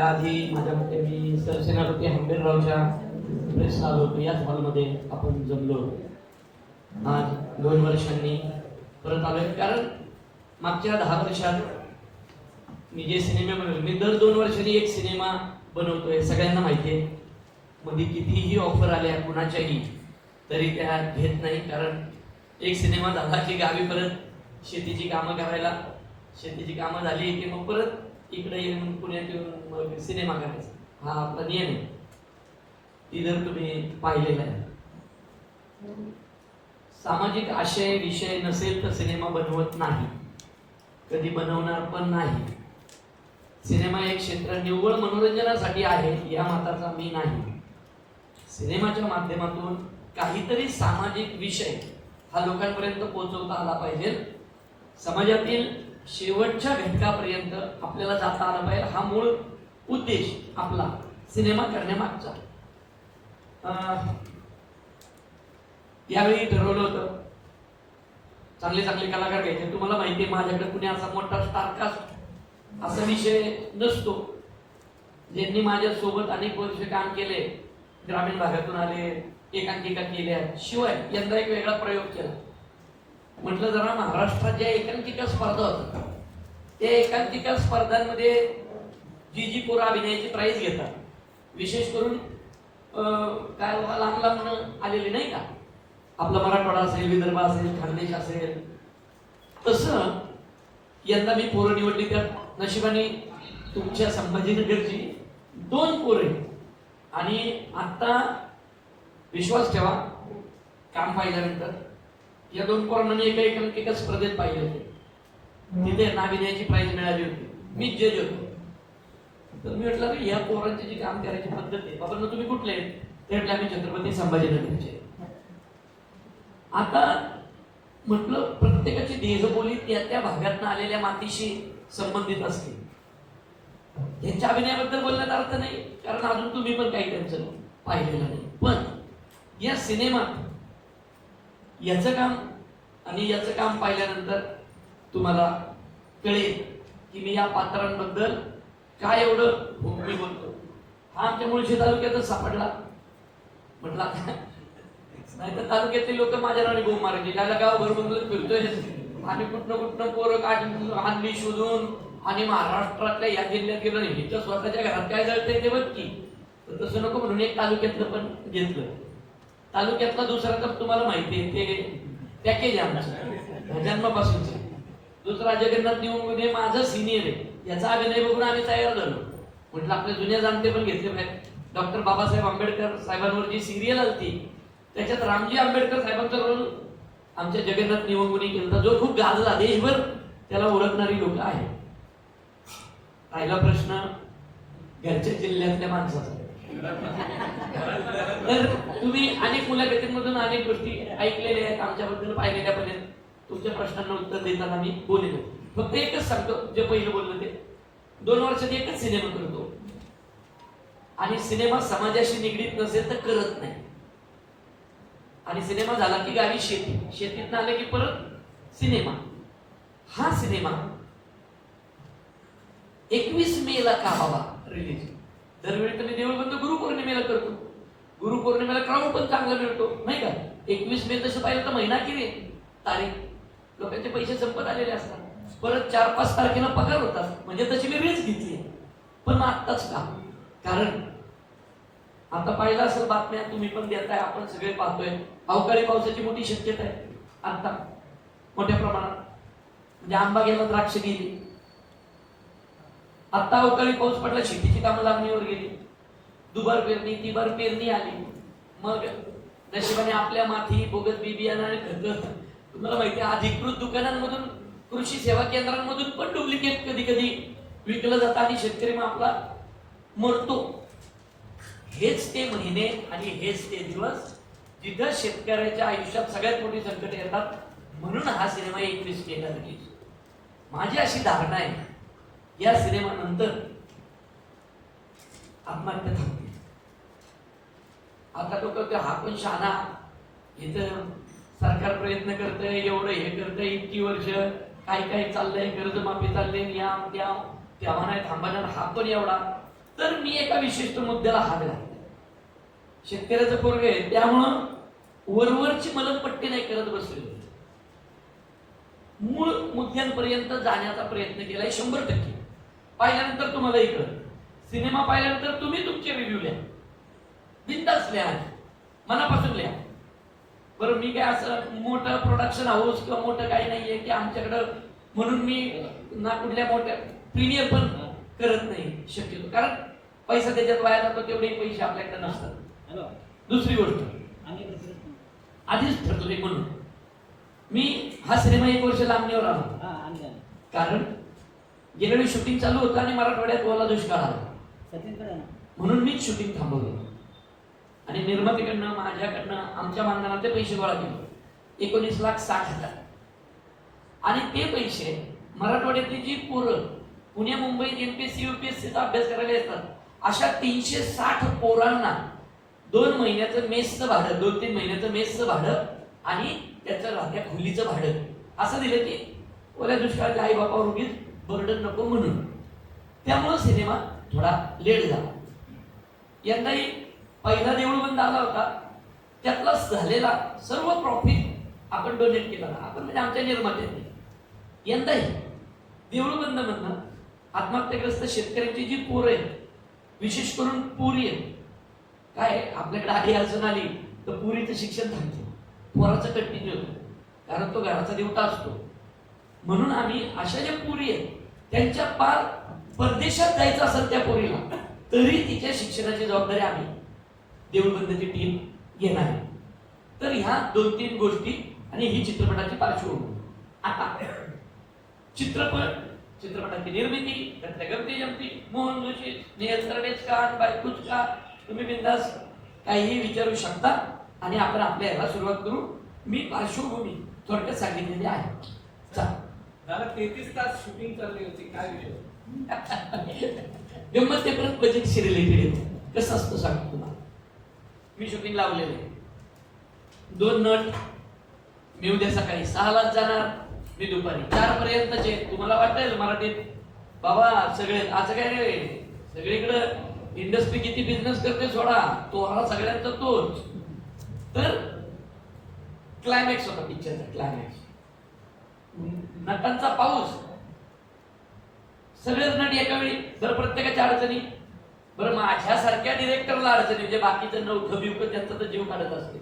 याआधी माझ्या मते मी सरसेनापती हंबीररावच्या प्रेसला आलो होतो, याच हॉलमध्ये आपण जमलो होतो. आज 2 वर्षांनी परत आलोय, कारण मागच्या 10 वर्षात मी जे सिनेमे बनवले, मी दर 2 वर्षांनी एक सिनेमा बनवतोय. सगळ्यांना माहिती आहे, मध्ये कितीही ऑफर आल्या कुणाच्याही तरी त्या घेत नाही. कारण एक सिनेमा झाला की गावी परत शेतीची कामं करायला, शेतीची कामं झाली की मग परत इकडे येऊन पुण्यात येऊन मग सिनेमा करायचा, हा आपला नियम आहे. ती जर तुम्ही पाहिलेला आहे, सामाजिक आशय विषय नसेल तर सिनेमा बनवत नाही, कधी बनवणार पण नाही. सिनेमा एक क्षेत्र निव्वळ मनोरंजनासाठी आहे या मताचा मी नाही. सिनेमाच्या माध्यमातून काहीतरी सामाजिक विषय हा लोकांपर्यंत पोहोचवता आला पाहिजे, समाजातील शेवटच्या घटकापर्यंत आपल्याला जाता आला पाहिजे, हा मूळ उद्देश आपला सिनेमा करण्यामागचा. यावेळी ठरवलं होतं चांगले चांगले कलाकार घ्यायचे. तुम्हाला माहिती आहे माझ्याकडे कुणी असा मोठा स्टारकास्ट असा विषय नसतो. ज्यांनी माझ्या सोबत अनेक वर्ष काम केले, ग्रामीण भागातून आले, एकांकिका केल्या, शिवाय यंदा एक वेगळा प्रयोग केला. म्हटलं जरा महाराष्ट्रात ज्या एकांकिका स्पर्धा होतात त्या एकांकिका स्पर्धांमध्ये जी जी पोरं अभिनयाची प्राईज घेतात, विशेष करून काय लांब लांब आलेले नाही का, आपला मराठवाडा असेल, विदर्भ असेल, खानदेश असेल, तसं यंदा मी पोरं निवडली. त्यात नशिबाने तुमच्या संभाजीनगरची 2 पोरे, आणि आता विश्वास ठेवा काम पाहिल्यानंतर या 2 पोरांना मी एका एकांकिका स्पर्धेत पाहिले होते. तिथे नाविन्याची प्राईज मिळाली होती, मी जज होतो. तर मी म्हटलं की या पोरांची जी काम करायची पद्धत आहे, बाबा तुम्ही कुठले? ते म्हटलं आम्ही छत्रपती संभाजीनगरचे. आता म्हटलं प्रत्येकाची देहबोली त्या त्या भागातून आलेल्या मातीशी संबंधित असते. यांच्या अभिनयाबद्दल बोलण्यात अर्थ नाही, कारण अजून तुम्ही पण काही त्यांचं पाहिलेलं नाही. पण या सिनेमात याचं काम आणि याचं काम पाहिल्यानंतर तुम्हाला कळेल की मी या पात्रांबद्दल काय एवढं मी बोलतो. हा आमच्या मुळशी तालुक्यातच सापडला. म्हटला नाही तर तालुक्यातील लोक माझ्या नावाने बोंब मारायचे, त्याला गाव भरबंगलत फिरतोय आणि कुठनं पोरं आणली शोधून आणि महाराष्ट्रातल्या या जिल्ह्यात गेलं नाही, हिच्या स्वतःच्या घरात काय जळतंय ते बघ की. तर तसं नको म्हणून एक तालुक्यातलं पण घेतलं. तालुक्यातला दुसरा तर तुम्हाला माहिती आहे ते पॅकेज आमचं जन्मापासूनचं. दुसरा जगन्नाथ निवंगुने माझं सिनियर आहे, याचा अभिनय बघून आम्ही तयार झालो. म्हटलं आपले जुन्या जाणते पण घेतले पाहिजे. डॉक्टर बाबासाहेब आंबेडकर साहेबांवर जी सिरियल आलती त्याच्यात रामजी आंबेडकर साहेबांचा रोल आमच्या जगन्नाथ निवंगुने केला, जो खूप गाजला, देशभर त्याला ओळखणारी लोक आहेत. राहिला प्रश्न घरच्या जिल्ह्यातल्या माणसाचा, तर तुम्ही अनेक मुलाखतींमधून अनेक गोष्टी ऐकलेल्या आहेत, आमच्याबद्दल पाहिलेल्या पण आहेत. तुमच्या प्रश्नांना उत्तर देताना मी बोलेलो. फक्त एकच सांगतो, जे पहिलं बोललो ते 2 वर्षात एकच सिनेमा करतो, आणि सिनेमा समाजाशी निगडीत नसेल तर करत नाही. आणि सिनेमा झाला की गावी शेती, शेतीत आले की परत सिनेमा. हा सिनेमा 21 मेला का हवा रिलीज. दरवेळी तर मी देऊळबंद गुरुपौर्णिमेला करतो, गुरुपौर्णिमेला क्राऊड पण चांगला मिळतो नाही का. 21 मे तसं पाहिलं तर महिना की तारीख, लोकांचे पैसे संपत आलेले असतात. परत 4-5 तारखेला पगार होतात, म्हणजे तशी मी वेळच घेतली. पण मग आत्ताच का? कारण आता पाहिलं असेल बातम्या, तुम्ही पण देताय, आपण सगळे पाहतोय, अवकाळी पावसाची मोठी शक्यता आहे आता मोठ्या प्रमाणात. म्हणजे आंबा गेला, द्राक्ष गेली. आता अवकाळी पाऊस पडला, शेतीची कामं लांबणीवर गेली, दुबार पेरणी तिबार पेरणी आली. मग नशिबाने आपल्या माथी बोगस बी बियाणं आणि खत. तुम्हाला माहिती आहे अधिकृत दुकानांमधून, कृषी सेवा केंद्रांमधून पण डुप्लिकेट कधी कधी विकलं जातं आणि शेतकरी मग आपला मरतो. हेच ते महिने आणि हेच ते दिवस जिथं शेतकऱ्याच्या आयुष्यात सगळ्यात मोठी संकट येतात. म्हणून हा सिनेमा 21 मेला रिलीज. माझी अशी धारणा आहे, या सिनेमानंतर आत्महत्या थांबते. आता लोक हा पण शहाणा, इथं सरकार प्रयत्न करतंय, एवढं हे करतंय, इतकी वर्ष काय काय चाललंय, कर्जमाफी चाललंय, या त्या म्हणाय थांबणार, हा पण एवढा. तर मी एका विशिष्ट मुद्द्याला हात घातला. शेतकऱ्याचं पोरग आहे त्यामुळं वरवरची मलमपट्टी नाही करत बसले, मूळ मुद्द्यांपर्यंत जाण्याचा प्रयत्न केलाय 100%. पाहिल्यानंतर तुम्हाला इकडं सिनेमा पाहिल्यानंतर तुम्ही तुमचे रिव्ह्यू लिहा, बिनधास्त लिहा, मनापासून लिहा. बरं, मी काय असं मोठं प्रोडक्शन हाऊस किंवा मोठं काही नाहीये की आमच्याकडं, म्हणून मी ना कुठल्या मोठ्या प्रीमियर पण करत नाही शक्यतो, कारण पैसा त्याच्यात वाया जातो, तेवढे पैसे आपल्याकडे नसतात. दुसरी गोष्ट आधीच ठरले म्हणून मी हा सिनेमा 1 वर्ष लांबणीवर आला, कारण गेल्या वेळी शूटिंग चालू होतं आणि मराठवाड्यात ओला दुष्काळ आला, म्हणून मीच शूटिंग थांबवलं आणि निर्मातीकडनं माझ्याकडनं आमच्या मानधनाचे पैसे गोळा केले 19,60,000. आणि ते पैसे मराठवाड्यातली जी पोरं पुणे मुंबईत MPSC UPSCचा अभ्यास करायला येतात अशा 360 पोरांना 2 महिन्याचं मेसचं भाडं, 2-3 महिन्याचं मेसचं भाडं आणि त्याचं राहत्या खोलीचं भाडं असं दिलं की ओल्या दुष्काळाच्या आई बापावर उगीच बर्डन नको म्हणून. त्यामुळं सिनेमा थोडा लेट झाला. यंदाही पहिला देऊळ बंद आला होता, त्यातला झालेला सर्व प्रॉफिट आपण डोनेट केला, आपण म्हणजे आमच्या निर्मात्यांनी. यंदाही देऊळ बंद मधनं आत्महत्याग्रस्त शेतकऱ्यांची जी पोरं आहेत, विशेष करून पुरी आहेत, काय आपल्याकडे आधी अडचण आली तर पुरीचं शिक्षण थांबतं, पोराचं कंटिन्यू होतं, कारण तो घराचा देवता असतो. म्हणून आम्ही अशा ज्या पुरी आहेत त्यांच्या पार परदेशात जायचं असेल त्या पोरीला तरी तिच्या शिक्षणाची जबाबदारी आम्ही देऊळबंदची टीम घेणार आहे. तर ह्या 2-3 गोष्टी आणि ही चित्रपटाची पार्श्वभूमी. आता चित्रपटाची निर्मिती, त्यातल्या गमती जमती, मोहन जोशी, नेहल सरडेच का, बायकूच का, तुम्ही बिंदास काहीही विचारू शकता आणि आपण आपल्या याला सुरुवात करू. मी पार्श्वभूमी थोडक्यात सांगितलेली आहे. दादा 33 तास शूटिंग चालली होती, काय विषय? गंमत ते परत बजेटशी रिलेटेड आहे. कसं असतं सांगतो तुम्हाला. मी शूटिंग लावलेलं आहे, 2 नट. मी उद्या सकाळी 6ला जाणार, मी दुपारी 4 पर्यंतचे. तुम्हाला वाटेल मराठीत बाबा सगळे असं काय रे, सगळीकडे इंडस्ट्री किती बिझनेस करते सोडा, तो हा सगळ्यांचा तोच. तर क्लायमॅक्स होता पिक्चरचा, क्लायमॅक्स नटांचा पाऊस. सगळेच नट एका वेळी, तर प्रत्येकाच्या अडचणी. बरं, माझ्यासारख्या डिरेक्टरला अडचणी, म्हणजे बाकीचं नवखं बिवखं त्यांचा तर जीव काढत असते.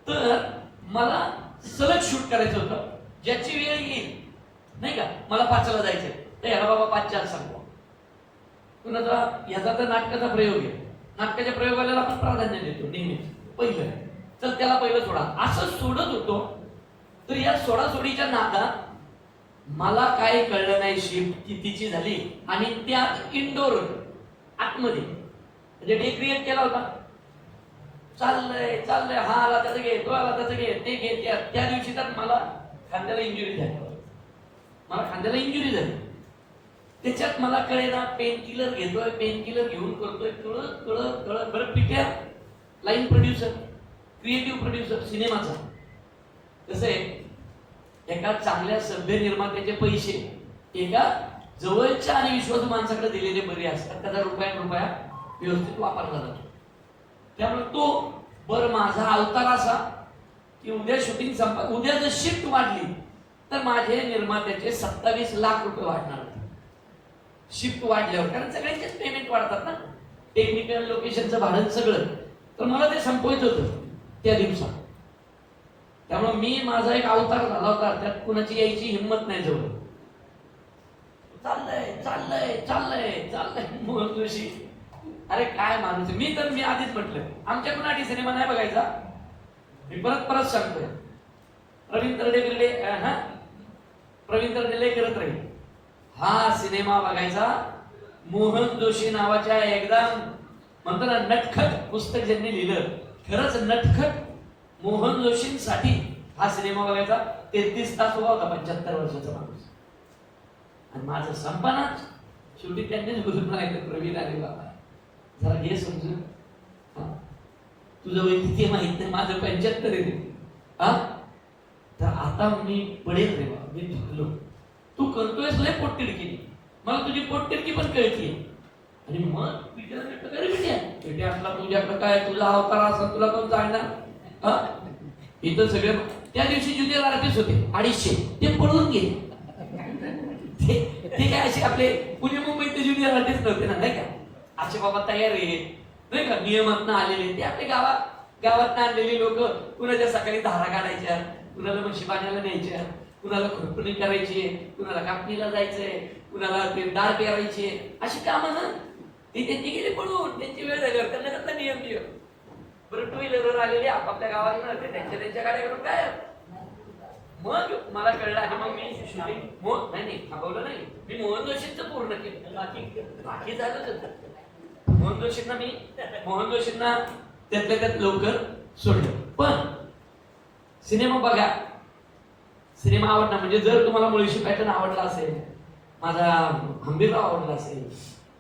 तर मला सलग शूट करायचं होतं, ज्याची वेळ येईल नाही का. मला 5ला जायचंय तर याला बाबा 5:04 सांगू. कुणाचा ह्याचा तर नाटकाचा प्रयोग आहे, नाटकाच्या प्रयोगाला आपण प्राधान्य देतो नेहमीच. पहिलं तर त्याला पहिलं सोडा, असं सोडत होतो. तर या सोडासोडीच्या नादात मला काय कळलं नाही शिफ्ट कितीची झाली, आणि त्यात इंडोर आतमध्ये म्हणजे डे क्रिएट केला होता. चाललंय हा आला त्याचं घे, तो आला त्याचं घे, ते घे. त्या दिवशी तर मला खांद्याला इंजुरी झाली. त्याच्यात मला कळेना, पेन किलर घेतोय, पेन किलर घेऊन करतोय, कळत. बरं, Pitya line producer, creative producer सिनेमाचा. कसं आहे, एका चांगल्या सभ्य निर्मात्याचे पैसे एका जवळच्या आणि विश्वासू माणसाकडे दिलेले बरे असतात, त्याचा रुपया व्यवस्थित वापरला जातो. त्यामुळे तो बरं माझा अवतार असा की उद्या शूटिंग उद्या जर शिफ्ट वाढली तर माझे निर्मात्याचे 27 लाख रुपये वाढणार होते शिफ्ट वाढल्यावर, कारण सगळ्यांचेच पेमेंट वाढतात ना, टेक्निकल लोकेशनचं भाडं सगळं. तर मला ते संपवायचं होतं त्या दिवसात. त्यामुळे मी माझा एक अवतार झाला होता, त्यात कुणाची यायची हिंमत नाही जवळ. चाललंय मोहन जोशी. अरे काय माणूस, मी आधीच म्हटलं आमच्या कुणासाठी सिनेमा नाही बघायचा. मी परत सांगतोय, प्रवीण तरडे लय करत राहील. हा सिनेमा बघायचा. मोहन जोशी नावाच्या एकदम म्हणतो ना नटखट पुस्तक ज्यांनी लिहिलं, खरंच नटखट मोहन जोशींसाठी हा सिनेमा बघायचा. 33 तास उभा होता 75 वर्षाचा माणूस. आणि माझं संपनाच शेवटी त्यांनीच बोलून राहिलं, प्रवीण अरे बाबा जरा घे समजून, तुझं वय किती माहित नाही, माझं 75 आहे. तर आता मी पडेल रे बाबा, मी थकलो. तू करतोयस लय पोटतिडकी, मला तुझी पोटतिडकी पण कळतीये. आणि मग पिढ्या असला तुझ्याकडे काय तुझा अवतार असा तुला कोण सांगणार हा? इथं सगळे त्या दिवशी ज्युनियर आर्टिस्ट होते 250 ते पळून गेले. ते काय असे आपले पुणे मुंबईत ज्युनियर आर्टिस्ट नव्हते ना, नाही का? असे बाबा तयार आहे नाही का, नियमातनं आलेले ते आपले गावात आणलेली लोक. कुणाच्या सकाळी धारा काढायच्या, कुणाला म्हशी पाण्याला न्यायच्या, कुणाला खुरपणी करायची, कुणाला कापणीला जायचंय, कुणाला ते दार पेरायचे, अशी कामं ना ती त्यांची गेली पळून. त्यांची वेळ झाल्यावर त्यांना कसला नियम दिला. बरं टू व्हीलरवर आलेले आपापल्या गावात त्यांच्या गाड्या करून काय. मग मला कळलं आणि मग मी शूटिंग नाही थांबवलं नाही, मी मोहन जोशींचं पूर्ण केलं. बाकी झालं मोहन जोशींना त्यातल्या त्यात लवकर सोडलं. पण सिनेमा बघा, सिनेमा आवडला म्हणजे जर तुम्हाला मुळशी पॅटर्न आवडला असेल, माझा हंबीरराव आवडला असेल,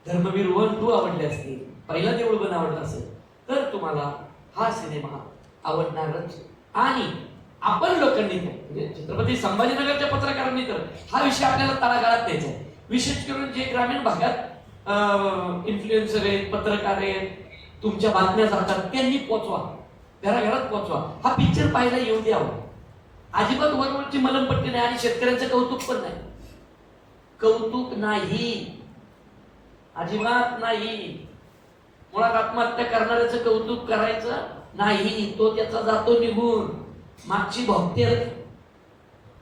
धर्मवीर 1, 2 आवडले असतील, पहिला देऊळ पण आवडला असेल, तर तुम्हाला हा सिनेमा आवडणारच. आणि आपण लोकांनी म्हणजे छत्रपती संभाजीनगरच्या पत्रकारांनी तर हा विषय आपल्याला तळागाळात द्यायचा आहे. विशेष करून जे ग्रामीण भागात इन्फ्लुएन्सर आहेत, पत्रकार आहेत, तुमच्या बातम्या जातात, त्यांनी पोचवा, घराघरात पोचवा. हा पिक्चर पाहायला येऊ द्यावं. अजिबात वरवरची मलमपट्टी नाही आणि शेतकऱ्यांचं कौतुक पण नाही. कौतुक नाही, अजिबात नाही. मुळात आत्महत्या करणाऱ्याचं कौतुक करायचं नाही, तो त्याचा जातो निघून. मागची भोगते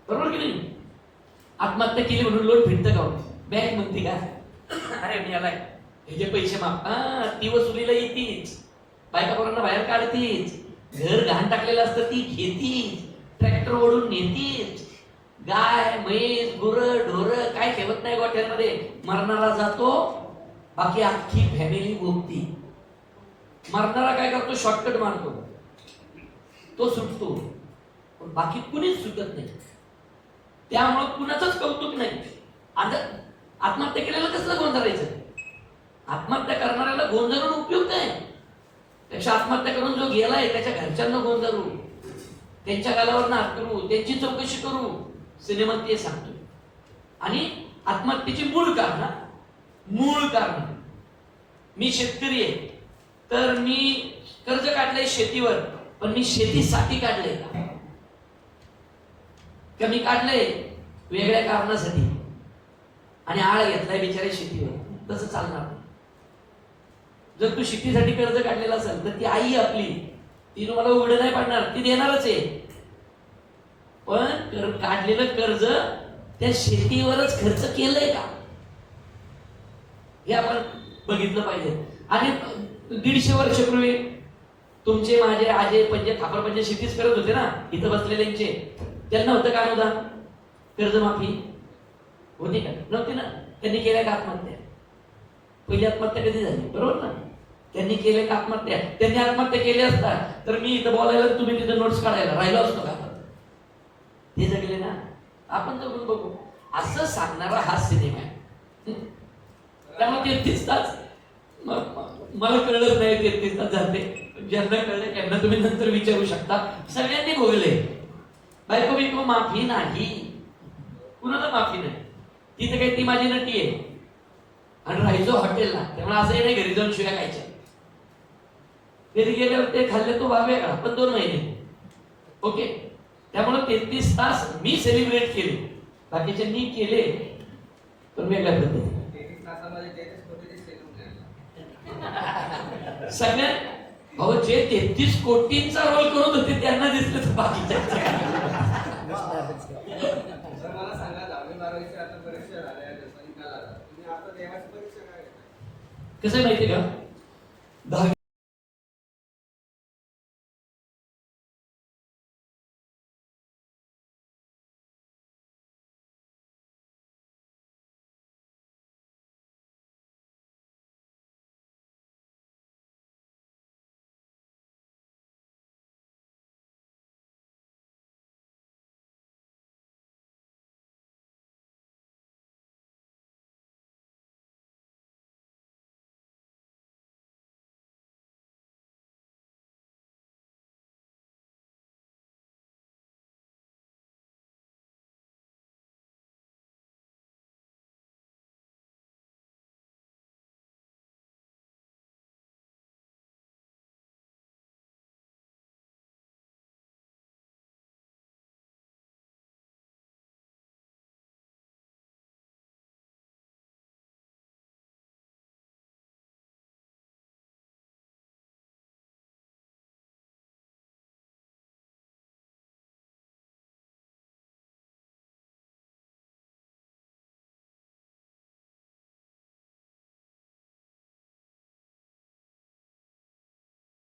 बरोबर की नाही? आत्महत्या केली म्हणून लोट फिरतं का? बँक म्हणते का अरे मी आलाय हे जे पैसे माग, ती वसुलीला येतीच, बायका पोरांना बाहेर काढतीच, घर घाण टाकलेलं असतं ती घेतीच, ट्रॅक्टर ओढून नेतीच, गाय म्हैस गुरं ढोरं काय ठेवत नाही गोठ्यांमध्ये. मरणारा जातो, बाकी अख्खी फॅमिली भोगती. मरणारा काय करतो? शॉर्टकट मारतो, तो सुटतो, पण बाकी कुणीच सुटत नाही. त्यामुळे कुणाचंच कौतुक नाही. आता आत्महत्या केलेला कसलं गोंधळायचं? आत्महत्या करणाऱ्याला गोंधळून उपयोग नाही. त्याच्या आत्महत्या करून जो गेलाय त्याच्या घरच्यांना गोंधळू, त्यांच्या गालावर हात करू, त्यांची चौकशी करू. सिनेमात ते सांगतो. आणि आत्महत्येची मूळ कारण मी शेतकरी आहे तर मी कर्ज काढलंय शेतीवर, पण मी शेतीसाठी काढलंय का मी काढलंय वेगळ्या कारणासाठी आणि आळ घेतलाय बिचारे शेतीवर? तसं चालणार नाही. जर तू शेतीसाठी कर्ज काढलेला असेल तर ती आई आपली, ती तुम्हाला उघडं नाही पाडणार, ती देणारच आहे. पण काढलेलं कर्ज त्या शेतीवरच खर्च केलंय का हे आपण बघितलं पाहिजे. आणि 150 वर्षापूर्वी तुमचे माझे आजे पंजे थापर पंजे शेतीच करत होते ना, इथं बसलेल्यांचे. त्यांना होतं का अनुदान, कर्जमाफी होती का? नव्हती ना. त्यांनी केल्या का आत्महत्या? पहिली आत्महत्या कधी झाली? बरोबर ना. त्यांनी केले का आत्महत्या? त्यांनी आत्महत्या केली असता तर मी इथं बोलायला तुम्ही तिथं नोट्स काढायला राहिलो असतो का? ते जगले ना, आपण जगून बघू. असं सांगणारा हा सिनेमा आहे. त्यामुळे 33 तास मला कळलंच नाही 33 तास झाले. ज्यांना कळलं त्यांना तुम्ही नंतर विचारू शकता. सगळ्यांनी भोगले. बायको बिको माफी नाही, कुणाला माफी नाही. तिथे काही ती माझी नटी आहे आणि राहायचो हॉटेलला, त्यामुळे असंही नाही घरी जाऊन शिव्या खायच्या. घरी गेल्यावर ते खाल्ले तो भाग वेगळा, पण 2 महिने ओके. त्यामुळे 33 तास मी सेलिब्रेट केले, बाकीच्यांनी केले पण वेगळ्या पद्धतीने. सगळ्यात भाऊ जे 33 कोटींचा रोल करत होते त्यांना दिसलं तर बाकीच्या मला सांगा 10वी-12वीची आता परीक्षा झाल्या, निकाल आला, तुम्ही आता देवाची परीक्षा काय? कसं माहितीये का? 10